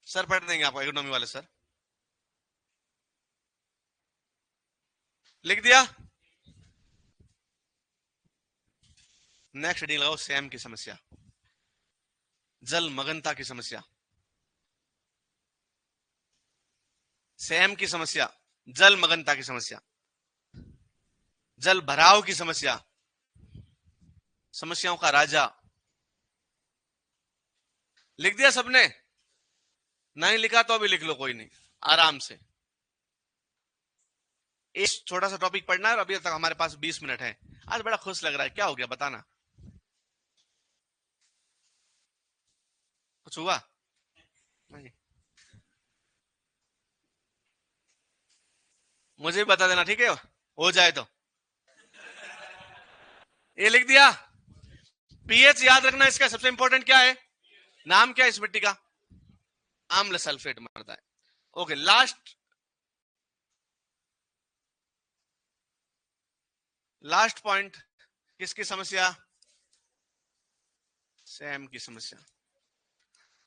सर, पढ़ देंगे आपको, इकोनॉमी वाले सर। लिख दिया? नेक्स्ट हेडिंग लगाओ, सैम की समस्या, जलमग्नता की समस्या। सैम की समस्या, जलमग्नता की समस्या, जल भराव की समस्या, समस्याओं का राजा। लिख दिया सबने? नहीं लिखा तो अभी लिख लो, कोई नहीं, आराम से। एक छोटा सा टॉपिक पढ़ना है और अभी तक हमारे पास 20 मिनट है। आज बड़ा खुश लग रहा है, क्या हो गया बताना? कुछ हुआ? नहीं। मुझे भी बता देना, ठीक है, हो जाए तो। ये लिख दिया? पीएच याद रखना, इसका सबसे इंपॉर्टेंट क्या है? नाम क्या है इस मिट्टी का? अम्ल सल्फेट मृदा है। ओके, लास्ट पॉइंट, किसकी समस्या? सैम की समस्या।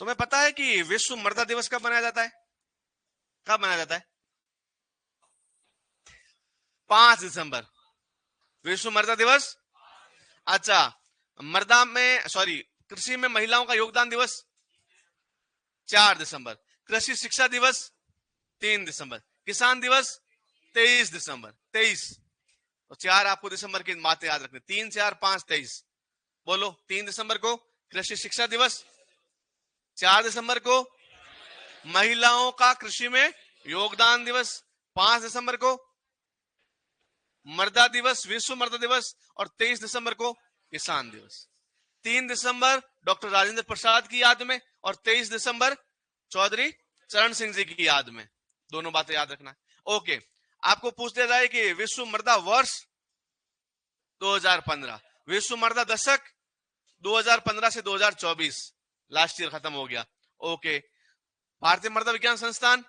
तुम्हें पता है कि विश्व मृदा दिवस कब मनाया जाता है? कब मनाया जाता है? 5 दिसंबर। विश्व मृदा दिवस। अच्छा, मृदा में, सॉरी, कृषि में महिलाओं का योगदान दिवस 4 दिसंबर। कृषि शिक्षा दिवस 3 दिसंबर। किसान दिवस 23 दिसंबर। 23 तो 4 आपको दिसंबर की बातें याद रखनी। 3, 4, 5, 23। बोलो, 3 दिसंबर को कृषि शिक्षा दिवस, 4 दिसंबर को महिलाओं का कृषि में योगदान दिवस 5 दिसंबर को, मर्दा दिवस, विश्व मर्दा दिवस, और 23 दिसंबर को किसान दिवस। 3 दिसंबर डॉक्टर राजेंद्र प्रसाद की याद में और 23 दिसंबर चौधरी चरण सिंह जी की याद में। दोनों बातें याद रखना। ओके, आपको पूछ दिया जाए कि विश्व मर्दा वर्ष 2015, विश्व मर्दा दशक 2015 से 2024, लास्ट ईयर खत्म हो गया। ओके, भारतीय मृदा विज्ञान संस्थान।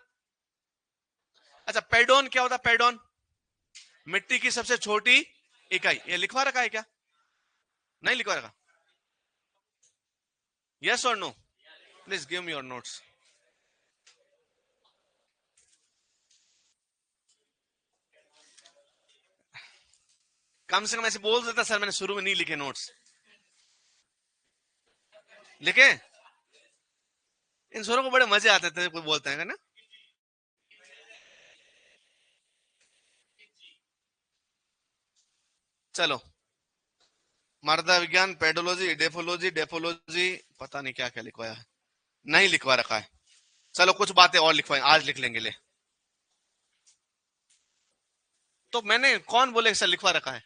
अच्छा, पेडोन क्या होता है? पेडोन मिट्टी की सबसे छोटी इकाई। ये लिखवा रखा है क्या? नहीं लिखवा रखा? यस और no? Please give me your notes. कम से कम ऐसे बोल देता सर मैंने शुरू में नहीं लिखे नोट्स। लिखे? इन स्वरों को बड़े मजे आते थे कोई बोलते हैं ना। चलो, मृदा विज्ञान, पेडोलॉजी, डेफोलॉजी, डेफोलॉजी, पता नहीं क्या क्या लिखवाया है, नहीं लिखवा रखा है। चलो कुछ बातें और लिखवाएं, आज लिख लेंगे। ले, तो मैंने कौन बोले सर लिखवा रखा है?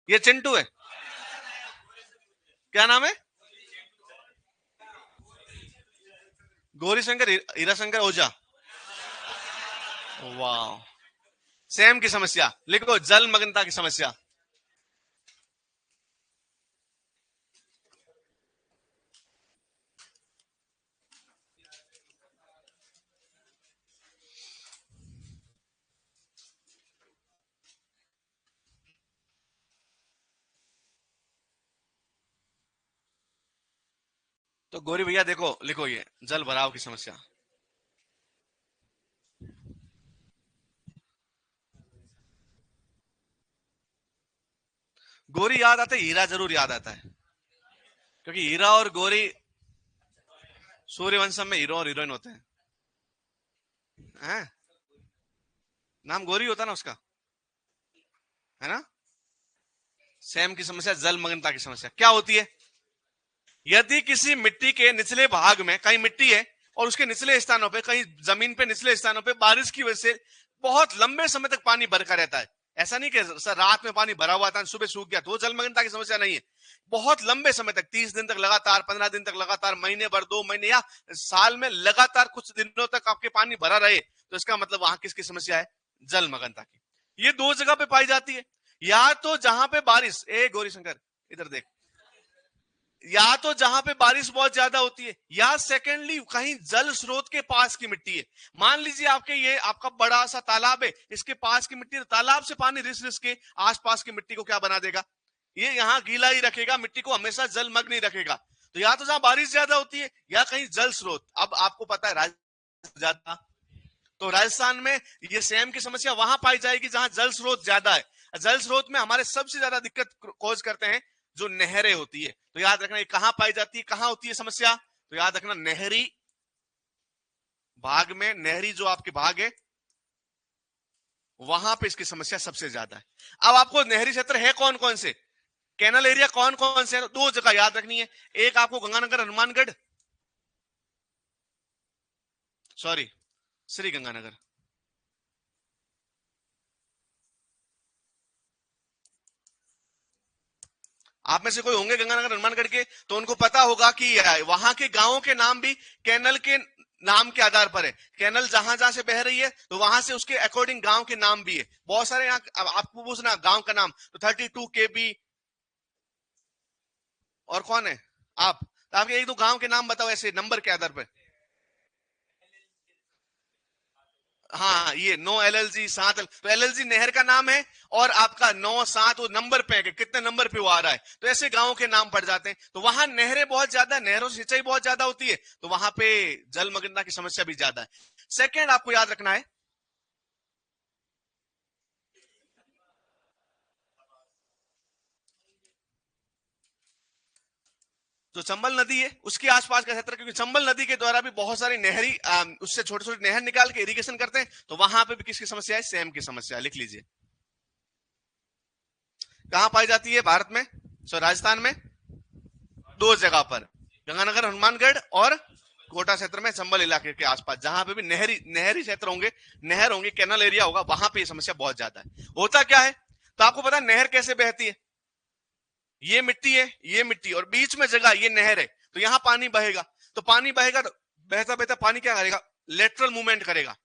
ये चिंटू है। क्या नाम है? गौरी शंकर हीरा शंकर ओझा। वाह। सेम की समस्या लिखो, जल मग्नता की समस्या। तो गौरी भैया देखो, लिखो ये जल भराव की समस्या। गौरी याद आता है, हीरा जरूर याद आता है, क्योंकि हीरा और गौरी सूर्यवंशम में हीरो और हीरोइन होते हैं। नाम गौरी होता ना उसका, है ना। सेम की समस्या, जल मग्नता की समस्या क्या होती है? यदि किसी मिट्टी के निचले भाग में, कहीं मिट्टी है और उसके निचले स्थानों पे, कहीं जमीन पे निचले स्थानों पे बारिश की वजह से बहुत लंबे समय तक पानी भरकर रहता है, ऐसा नहीं कि सर रात में पानी भरा हुआ था सुबह सूख गया, तो जलमग्नता की समस्या नहीं है। बहुत लंबे समय तक, 30 दिन तक लगातार, 15 दिन तक लगातार, महीने भर, 2 महीने या साल में लगातार कुछ दिनों तक आपके पानी भरा रहे, तो इसका मतलब वहां किसकी समस्या है? जलमग्नता की। ये 2 जगह पे पाई जाती है, या तो जहां पे बारिश, ए गौरी शंकर इधर देख, या तो जहां पे बारिश बहुत ज्यादा होती है, या सेकेंडली कहीं जल स्रोत के पास की मिट्टी है। मान लीजिए आपके ये आपका बड़ा सा तालाब है, इसके पास की मिट्टी, तालाब से पानी रिस रिस के आसपास की मिट्टी को क्या बना देगा? ये यहाँ गीला ही रखेगा, मिट्टी को हमेशा जलमग्न ही रखेगा। तो या तो जहां बारिश ज्यादा होती है या कहीं जल स्रोत। अब आपको पता है राजस्थान ज्यादा, तो राजस्थान में ये सेम की समस्या वहां पाई जाएगी जहां जल स्रोत ज्यादा है। जल स्रोत में हमारे सबसे ज्यादा दिक्कत कॉज करते हैं जो नहरें होती है। तो याद रखना ये कहां पाई जाती है, कहां होती है समस्या? तो याद रखना नहरी भाग में, नहरी जो आपके भाग है वहां पे इसकी समस्या सबसे ज्यादा है। अब आपको नहरी क्षेत्र है कौन कौन से, कैनल एरिया कौन कौन से? 2 जगह याद रखनी है, एक आपको गंगानगर हनुमानगढ़, सॉरी श्री गंगानगर, आप में से कोई होंगे गंगानगर हनुमानगढ़ के, तो उनको पता होगा कि वहां के गांवों के नाम भी कैनल के नाम के आधार पर है। कैनल जहां जहां से बह रही है तो वहां से उसके अकॉर्डिंग गांव के नाम भी है। बहुत सारे यहाँ आपको पूछना गांव का नाम, तो 32 KB। और कौन है आप? तो आपके 1-2 गांव के नाम बताओ ऐसे नंबर के आधार पर। हाँ, ये 9 LLG 7 तो LLG नहर का नाम है, और आपका 9 7 वो नंबर पे है कि कितने नंबर पे वो आ रहा है, तो ऐसे गांवों के नाम पड़ जाते हैं। तो वहां नहरें बहुत ज्यादा, नहरों से सिंचाई बहुत ज्यादा होती है, तो वहां पे जलमग्नता की समस्या भी ज्यादा है। सेकेंड आपको याद रखना है, जो चंबल नदी है उसके आसपास का क्षेत्र, क्योंकि चंबल नदी के द्वारा भी बहुत सारी नहरी उससे छोटे छोटे नहर निकाल के इरिगेशन करते हैं, तो वहां पे भी किसकी समस्या है? सेम की समस्या। लिख लीजिए कहां पाई जाती है भारत में, सो राजस्थान में 2 जगह पर, गंगानगर, हनुमानगढ़ और कोटा क्षेत्र में, चंबल इलाके के आसपास, जहां पे भी नहरी क्षेत्र होंगे, नहर होंगे, कैनल एरिया होगा, वहां पे ये समस्या बहुत ज्यादा है। होता क्या है, तो आपको पता है नहर कैसे बहती है, ये मिट्टी है, ये मिट्टी, और बीच में जगह ये नहर है, तो यहां पानी बहेगा। तो पानी बहेगा तो बहता बहता पानी क्या करेगा, लेटरल मूवमेंट करेगा।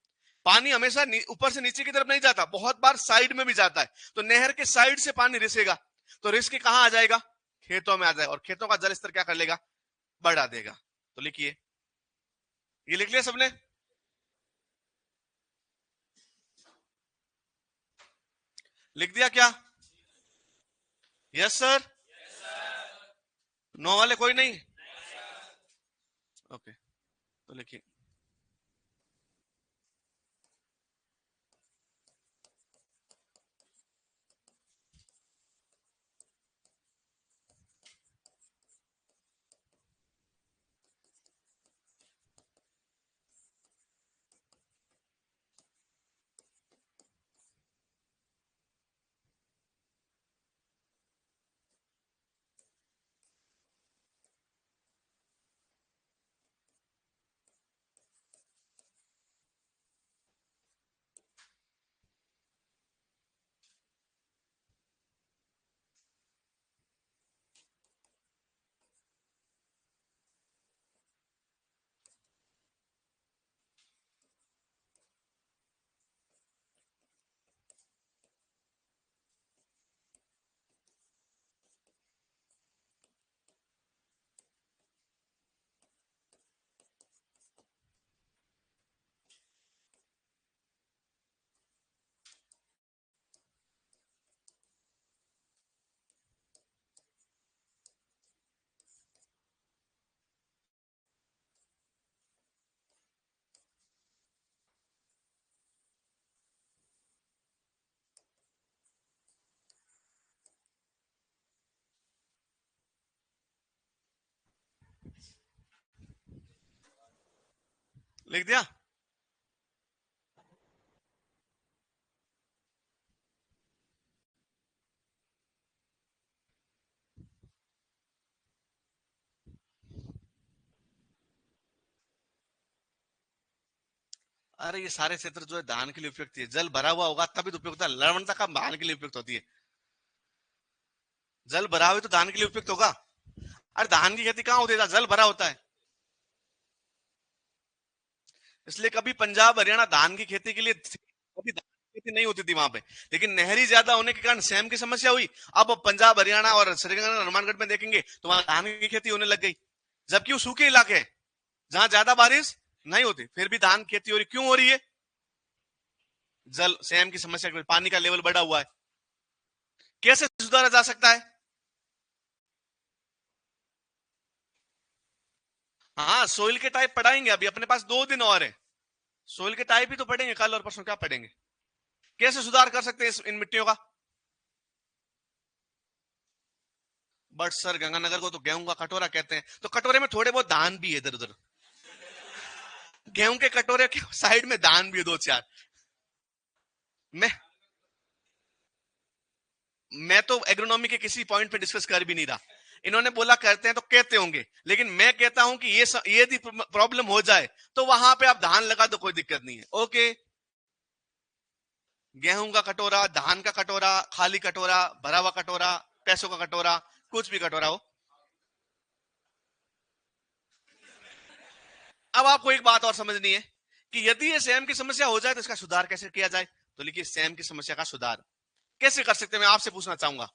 पानी हमेशा ऊपर से नीचे की तरफ नहीं जाता, बहुत बार साइड में भी जाता है। तो नहर के साइड से पानी रिसेगा, तो रिस के कहां आ जाएगा, खेतों में आ जाएगा, और खेतों का जल स्तर क्या कर लेगा, बढ़ा देगा। तो लिखिए, ये लिख लिया सबने? लिख दिया क्या? Yes sir. नो वाले कोई नहीं? ओके, तो लिखिए, लिख दिया? अरे ये सारे क्षेत्र जो है धान के लिए उपयुक्त है। जल भरा हुआ होगा तभी तो उपयुक्त है, लवणता का धान के लिए उपयुक्त होती है। जल भरा हुआ तो धान के लिए उपयुक्त होगा। अरे धान की खेती कहाँ होती है, जल भरा होता है। इसलिए कभी पंजाब हरियाणा धान की खेती के लिए, कभी धान की खेती नहीं होती थी वहां पे, लेकिन नहरी ज्यादा होने के कारण सेम की समस्या हुई। अब पंजाब हरियाणा और श्रीगंगानगर हनुमानगढ़ में देखेंगे तो वहां धान की खेती होने लग गई, जबकि वो सूखे इलाके हैं जहां ज्यादा बारिश नहीं होती, फिर भी धान खेती हो रही। क्यों हो रही है? जल सेम की समस्या, पानी का लेवल बढ़ा हुआ है। कैसे सुधारा जा सकता है? हाँ, सोइल के टाइप पढ़ाएंगे, अभी अपने पास 2 दिन और है। सोइल के टाइप ही तो पढ़ेंगे, कल और परसों क्या पढ़ेंगे? कैसे सुधार कर सकते हैं इन मिट्टियों का? बट सर गंगानगर को तो गेहूं का कटोरा कहते हैं, तो कटोरे में थोड़े बहुत धान भी है इधर उधर। गेहूं के कटोरे के साइड में धान भी है 2-4। मैं मैं तो एग्रोनॉमी के किसी पॉइंट पे डिस्कस कर भी नहीं रहा। इन्होंने बोला करते हैं तो कहते होंगे, लेकिन मैं कहता हूं कि ये यदि प्रॉब्लम हो जाए तो वहां पे आप धान लगा दो, कोई दिक्कत नहीं है। ओके, गेहूं का कटोरा, धान का कटोरा, खाली कटोरा, भरा हुआ कटोरा, पैसों का कटोरा, कुछ भी कटोरा हो। अब आपको एक बात और समझनी है कि यदि ये सैम की समस्या हो जाए तो इसका सुधार कैसे किया जाए। तो लिखिए, सैम की समस्या का सुधार कैसे कर सकते हैं, मैं आपसे पूछना चाहूंगा।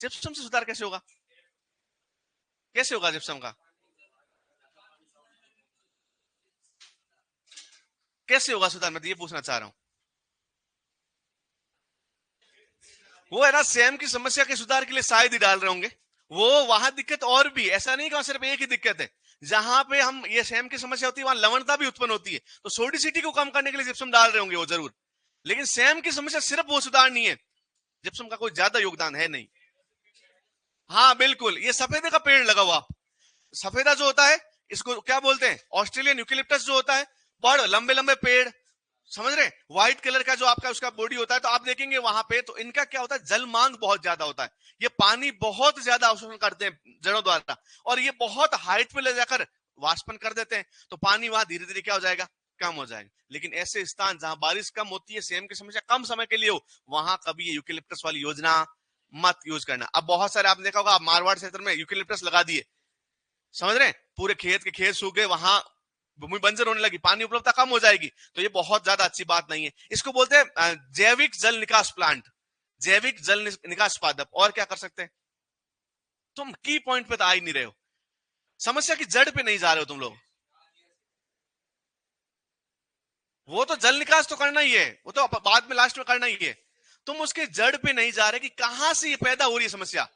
जिप्सम से सुधार कैसे होगा? कैसे होगा जिप्सम का? कैसे होगा सुधार, मैं तो ये पूछना चाह रहा हूं। वो है ना, सैम की समस्या के सुधार के लिए शायद ही डाल रहे होंगे। वो वहां दिक्कत और भी, ऐसा नहीं कि सिर्फ एक ही दिक्कत है। जहां पे हम ये सैम की समस्या होती है वहां लवणता भी उत्पन्न होती है, तो सोडिसिटी को कम करने के लिए जिप्सम डाल रहे होंगे वो जरूर। लेकिन सैम की समस्या सिर्फ वो सुधार नहीं है, जिप्सम का कोई ज्यादा योगदान है नहीं। हाँ बिल्कुल, ये सफेदे का पेड़ लगाओ आप। सफेदा जो होता है, इसको क्या बोलते हैं, ऑस्ट्रेलियन यूकेलिप्टस जो होता है, बड़ लंबे लंबे पेड़, समझ रहे? व्हाइट कलर का जो आपका उसका बॉडी होता है, तो आप देखेंगे वहां पे तो इनका क्या होता है, जल मांग बहुत ज्यादा होता है, ये पानी बहुत ज्यादा अवशोषण करते हैं जड़ों द्वारा, और ये बहुत हाइट पे ले जाकर वाष्पन कर देते हैं, तो पानी वहां धीरे धीरे क्या हो जाएगा, कम हो जाएगा। लेकिन ऐसे स्थान जहां बारिश कम होती है, सेम की समस्या कम समय के लिए हो, वहां कभी यूकेलिप्टस वाली योजना मत यूज करना। अब बहुत सारे आपने देखा होगा, आप मारवाड़ क्षेत्र में यूकेलिप्टस लगा दिए, समझ रहे हैं, पूरे खेत के खेत सूख गए, वहां भूमि बंजर होने लगी, पानी उपलब्धता कम हो जाएगी, तो ये बहुत ज्यादा अच्छी बात नहीं है। इसको बोलते हैं जैविक जल निकास प्लांट, जैविक जल निकास पादप। और क्या कर सकते हैं? तुम की पॉइंट पे तो आ ही नहीं रहे हो, समस्या की जड़ पे नहीं जा रहे हो तुम लोग। वो तो जल निकास तो करना ही है, वो तो बाद में लास्ट में करना ही है, तुम उसके जड़ पे नहीं जा रहे कि कहां से ये पैदा हो रही है समस्या।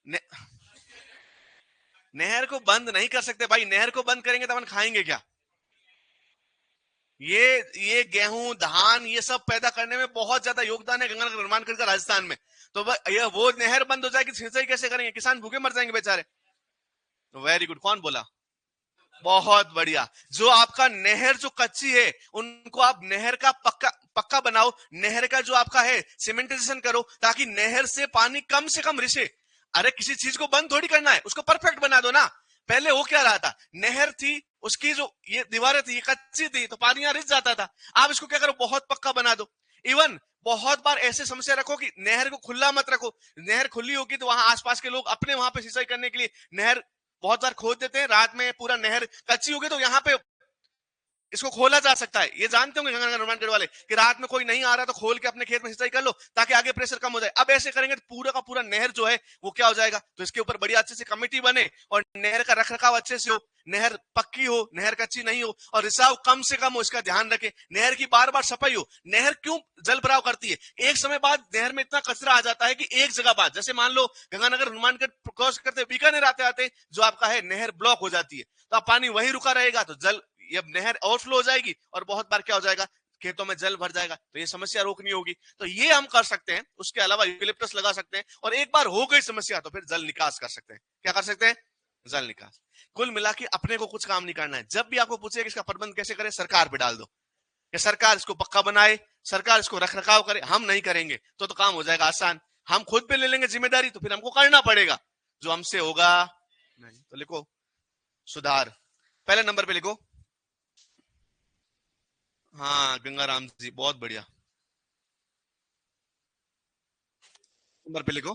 ने, नहर को बंद नहीं कर सकते भाई, नहर को बंद करेंगे तो अपन खाएंगे क्या? ये गेहूं धान ये सब पैदा करने में बहुत ज्यादा योगदान है गंगानगर निर्माण करके राजस्थान में। तो ये वो नहर बंद हो जाएगी, सिंचाई कैसे करेंगे? किसान भूखे मर जाएंगे बेचारे। वेरी गुड, कौन बोला? बहुत बढ़िया। जो आपका नहर जो कच्ची है, उनको आप नहर का पक्का पक्का बनाओ, नहर का जो आपका है सीमेंटाइजेशन करो, ताकि नहर से पानी कम से कम रिसे। अरे किसी चीज को बंद थोड़ी करना है, उसको परफेक्ट बना दो ना। पहले वो क्या रहा था, नहर थी, उसकी जो ये दीवारें थी ये कच्ची थी, तो पानी यहां रिस जाता था। आप इसको क्या करो, बहुत पक्का बना दो। इवन बहुत बार ऐसे समस्या रखो कि नहर को खुला मत रखो, नहर खुली होगी तो वहां आसपास के लोग अपने वहां पे सिंचाई करने के लिए नहर बहुत बार खोद देते हैं, रात में पूरा नहर कच्ची होगी तो यहाँ पे इसको खोला जा सकता है। ये जानते होंगे गंगानगर निर्माण वाले कि रात में कोई नहीं आ रहा तो खोल के अपने खेत में सिंचाई कर लो, ताकि आगे प्रेशर कम हो जाए। अब ऐसे करेंगे तो पूरा का पूरा नहर जो है वो क्या हो जाएगा। तो इसके ऊपर बड़ी अच्छे से कमेटी बने और नहर का रखरखाव अच्छे से हो, नहर पक्की हो, नहर कच्ची नहीं हो, और रिसाव कम से कम हो, इसका ध्यान रखें। नहर की बार बार सफाई हो। नहर क्यों जल भराव करती है, एक समय बाद नहर में इतना कचरा आ जाता है कि एक जगह बाद, जैसे मान लो गंगानगर निर्माण क्रॉस करते बीकानेर आते आते जो आपका है नहर ब्लॉक हो जाती है, तो अब पानी वहीं रुका रहेगा, तो जल ये नहर ओवरफ्लो हो जाएगी और बहुत बार क्या हो जाएगा, खेतों में जल भर जाएगा। तो ये समस्या रोकनी होगी, तो ये हम कर सकते हैं। उसके अलावा यूकेलिप्टस लगा सकते हैं, और एक बार हो गई समस्या तो फिर जल निकास कर सकते हैं। क्या कर सकते हैं? जल निकास। कुल मिला के अपने को कुछ काम नहीं करना है। जब भी आपको पूछे कि इसका प्रबंध कैसे करें, सरकार पे डाल दो कि सरकार इसको पक्का बनाए, सरकार इसको रख रखाव करे। हम नहीं करेंगे तो काम हो जाएगा आसान, हम खुद पे ले लेंगे जिम्मेदारी, तो फिर हमको करना पड़ेगा जो हमसे होगा नहीं। तो लिखो सुधार, पहले नंबर पे लिखो। हाँ गंगाराम जी, बहुत बढ़िया। नंबर पे लिखो।